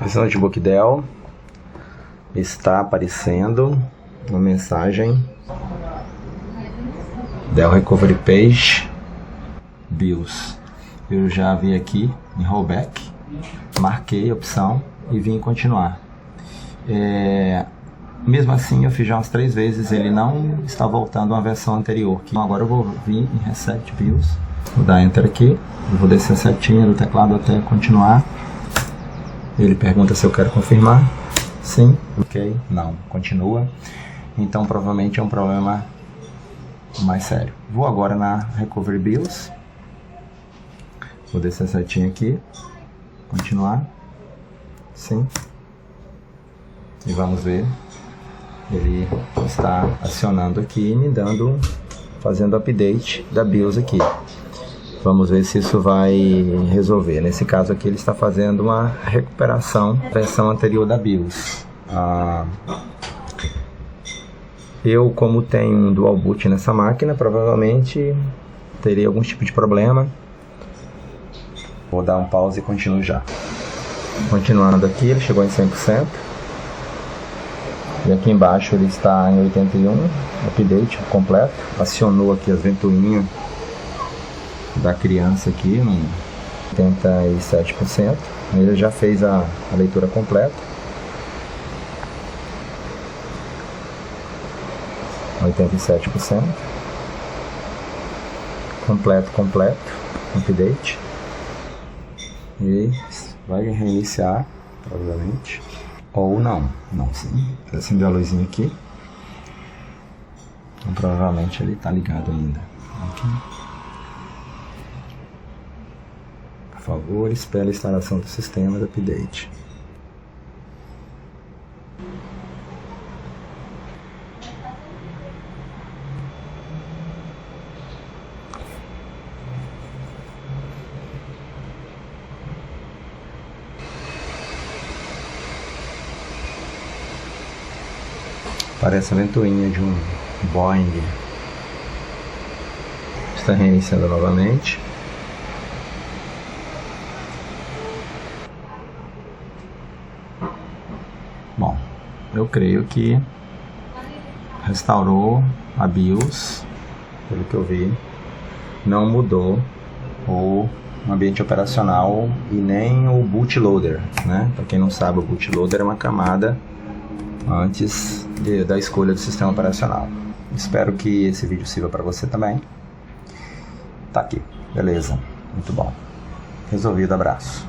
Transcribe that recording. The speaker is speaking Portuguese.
Esse notebook Dell está aparecendo uma mensagem Dell Recovery Page BIOS. Eu já vi aqui em rollback, marquei a opção e vim em continuar. Mesmo assim eu fiz já umas 3 vezes, ele não está voltando à versão anterior. Então agora eu vou vir em Reset BIOS, vou dar Enter aqui, eu vou descer a setinha do teclado até continuar. Ele pergunta se eu quero confirmar. Sim, ok, não, continua. Então provavelmente é um problema mais sério. Vou agora na Recovery BIOS, vou descer a setinha aqui, continuar, sim, e vamos ver. Ele está acionando aqui e me dando, fazendo update da BIOS aqui. Vamos ver se isso vai resolver. Nesse caso aqui ele está fazendo uma recuperação da versão anterior da BIOS. Eu, como tenho um dual boot nessa máquina, provavelmente teria algum tipo de problema. Vou dar um pause e continuo já. Continuando aqui, ele chegou em 100%. E aqui embaixo ele está em 81%, update completo. Acionou aqui as ventoinhas da criança aqui, no 87%. Ele já fez a leitura completa. 87%. Completo, update. E vai reiniciar, provavelmente. Ou não, sim. Acendeu a luzinha aqui. Então provavelmente ele está ligado ainda. Aqui. Por favor, espere a instalação do sistema de update. Parece a ventoinha de um Boeing. Está reiniciando novamente. Bom, eu creio que restaurou a BIOS, pelo que eu vi. Não mudou o ambiente operacional e nem o bootloader, né? Para quem não sabe, o bootloader é uma camada antes da escolha do sistema operacional. Espero que esse vídeo sirva para você também. Tá aqui, beleza, muito bom. Resolvido, abraço.